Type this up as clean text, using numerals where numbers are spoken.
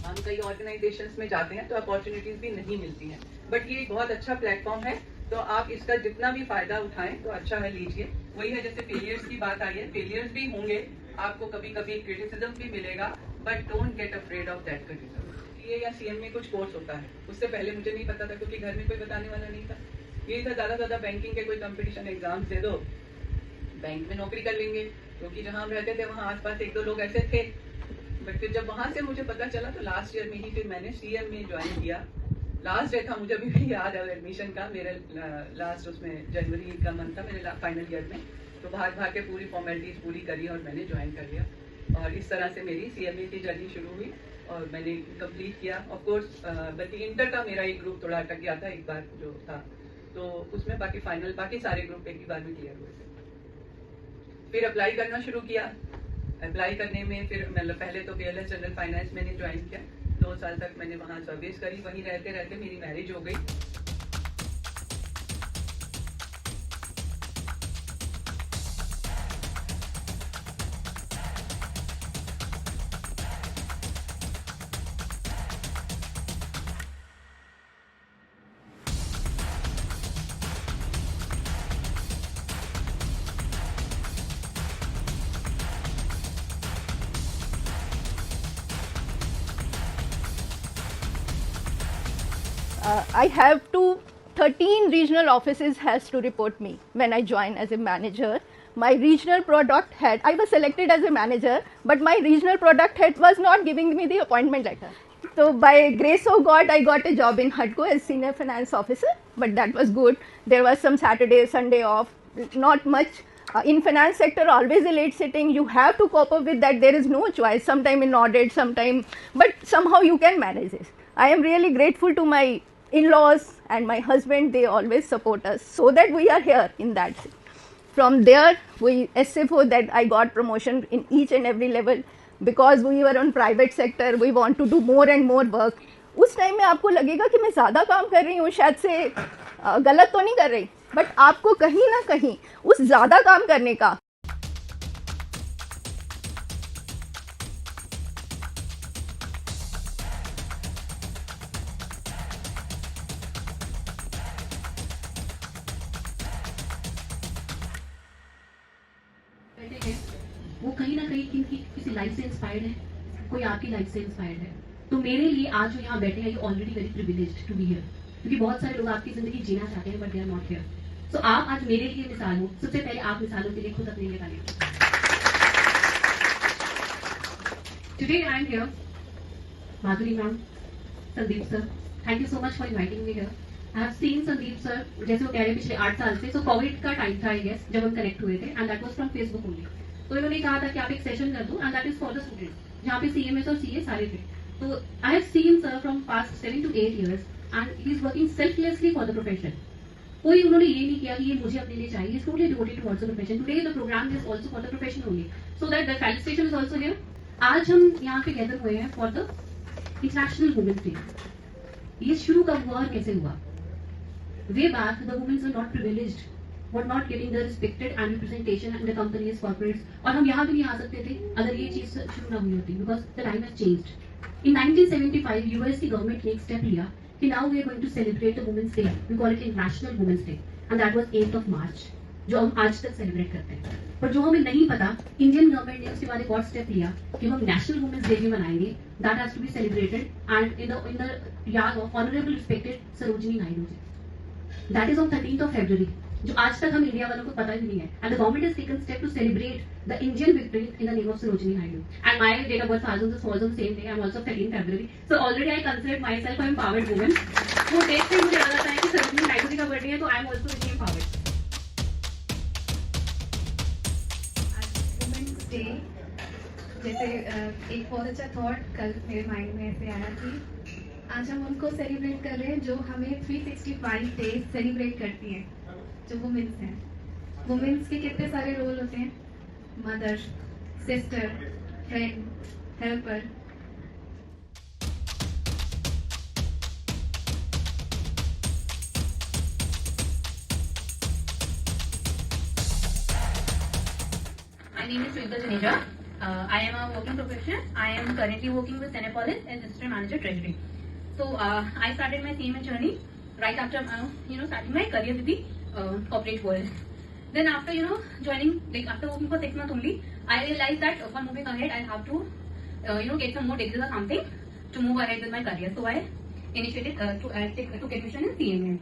हम कई ऑर्गेनाइजेशंस में जाते हैं तो अपॉर्चुनिटीज भी नहीं मिलती हैं, बट ये एक बहुत अच्छा प्लेटफॉर्म है, तो आप इसका जितना भी फायदा उठाएं तो अच्छा है, लीजिए। वही है, जैसे फेलियर्स की बात आई है, फेलियर्स भी होंगे, आपको कभी कभी क्रिटिसिज्म भी मिलेगा, but don't get afraid of that criticism. ये या सीएम में कुछ कोर्स होता है, उससे पहले मुझे नहीं पता था क्योंकि घर में कोई बताने वाला नहीं था। यही था ज्यादा से ज्यादा बैंकिंग के कोई कंपटीशन एग्जाम्स दे दो, बैंक में नौकरी कर लेंगे, क्योंकि जहां हम रहते थे वहां आसपास एक दो लोग ऐसे थे। बट फिर जब वहां से मुझे पता चला तो लास्ट ईयर में ही फिर मैंने सीएम में ज्वाइन किया। लास्ट डे था, मुझे अभी भी याद है एडमिशन का, मेरे लास्ट उसमें जनवरी का मंथ था मेरे फाइनल ईयर में, तो भाग भाग के पूरी फॉर्मेलिटीज पूरी करी और मैंने ज्वाइन कर लिया। और इस तरह से मेरी सीएमए की जर्नी शुरू हुई और मैंने कंप्लीट किया। ऑफ कोर्स बल्कि इंटर का मेरा एक ग्रुप थोड़ा अटक गया था एक बार जो था, तो उसमें बाकी फाइनल बाकी सारे ग्रुप एक ही बार में क्लियर हुए थे। फिर अप्लाई करना शुरू किया। अप्लाई करने में फिर मतलब पहले तो पीएलएस जनरल फाइनेंस मैंने ज्वाइन किया, 2 साल तक मैंने वहाँ सर्विस करी। वहीं रहते रहते मेरी मैरिज हो गई। I have 13 regional offices has to report me when I join as a manager. My regional product head, I was selected as a manager, but my regional product head was not giving me the appointment letter. So by grace of God, I got a job in HUDCO as senior finance officer, but that was good. There was some Saturday, Sunday off, not much. In finance sector, always a late sitting. You have to cope up with that. There is no choice. Sometime in audit, sometime, but somehow you can manage this. I am really grateful to my in-laws and my husband. They always support us so that we are here in that. From there, we SFO that I got promotion in each and every level because we were on private sector. We want to do more and more work. उस time में आपको लगेगा कि मैं ज़्यादा काम कर रही हूँ, शायद से गलत तो नहीं कर रही, बट आपको कहीं ना कहीं उस ज़्यादा काम करने का वो कहीं ना कहीं किसी लाइफ से इंस्पायर्ड है, कोई आपकी लाइफ से इंस्पायर्ड है। तो मेरे लिए आज जो यहाँ बैठे हैं, you already very privileged to be here, क्योंकि बहुत सारे लोग आपकी जिंदगी जीना चाहते हैं but they are not here. So आप आज मेरे लिए मिसाल हो। सबसे पहले आप मिसालों के लिए खुद अपने लिए तारीफ। Today I am here, Madhuri ma'am, Sandeep sir, thank you so much for inviting me here. I have seen Sandeep sir, जैसे वो कह रहे हैं पिछले 8 साल से, सो कोविड का टाइम था आई गेस जब हम कनेक्ट हुए थे, and that was from Facebook only. तो इन्होंने कहा था कि आप एक सेशन कर दो, and that is for the students, जहाँ पे सीएमएस और सीए सारे थे। तो I have seen sir from past 7 to 8 years and he is working selflessly for the profession. कोई उन्होंने ये नहीं किया कि ये मुझे अपने लिए चाहिए, is totally devoted towards the profession. Today the program is also for the profession only, so that the felicitation is also here. आज हम यहाँ पे गैदर हुए हैं for the International Women's Day. ये शुरू कब हुआ और कैसे हुआ? Way back, the women were not privileged, were not getting the respected and representation in the companies, corporates. और हम यहाँ भी नहीं आ सकते थे अगर ये चीज शुरू ना हुई होती, because the time has changed. In 1975, US की गवर्नमेंट ने एक स्टेप लिया कि now we are going to celebrate the Women's Day. We call it International Women's Day, and that was 8th of March, जो हम आज तक सेलिब्रेट करते हैं। पर जो हमें नहीं पता, इंडियन गवर्नमेंट ने उसके बाद एक और स्टेप लिया कि हम नेशनल वुमेन्स डे भी मनाएंगे। That has to be celebrated and in the याद of honourable respected Sarojini Naidu ji. That is on 13th of February, जो आज तक हम इंडिया वालों को पता ही नहीं है। And the government has taken step to celebrate the Indian victory in the name of Sarojini Naidu. And my date of birth falls on the same day. I'm also 13th February. So already I consider myself an empowered woman. वो date से मुझे याद आता है कि सरोजिनी नायडू जी का birthday है, तो I am also very empowered. Women's Day, जैसे एक बहुत अच्छा थॉट कल मेरे माइंड में ऐसे आया कि आज हम उनको सेलिब्रेट कर रहे हैं जो हमें 365 डेज सेलिब्रेट करती हैं, जो वुमेन्स हैं। वुमेन्स के कितने सारे रोल होते हैं, mother, sister, friend, helper. My name is Sridhar Janeja. I am a working professional. I am currently working with Cinepolis as Assistant Manager Treasury. So I started my CMA journey right after starting my career with the corporate world. Then after joining, like after working for 6 months only, I realized that for moving ahead I have to get some more degrees or something to move ahead with my career. So I initiated took admission in CMA.